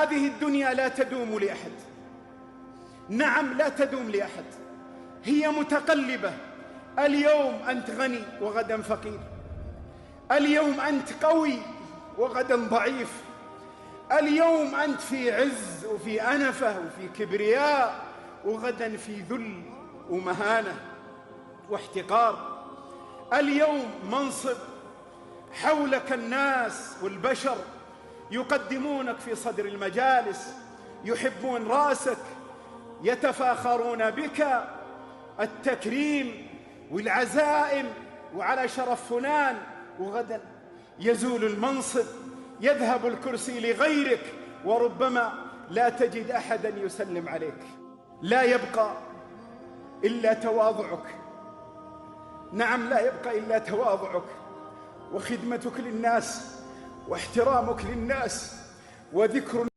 هذه الدنيا لا تدوم لأحد. نعم، لا تدوم لأحد، هي متقلبة. اليوم أنت غني وغدا فقير، اليوم أنت قوي وغدا ضعيف، اليوم أنت في عز وفي أنفة وفي كبرياء، وغدا في ذل ومهانة واحتقار. اليوم منصب، حولك الناس والبشر يقدمونك في صدر المجالس، يحبون راسك، يتفاخرون بك، التكريم والعزائم وعلى شرف فلان. وغدا يزول المنصب، يذهب الكرسي لغيرك، وربما لا تجد أحدا يسلم عليك. لا يبقى إلا تواضعك. نعم، لا يبقى إلا تواضعك وخدمتك للناس واحترامك للناس وذكر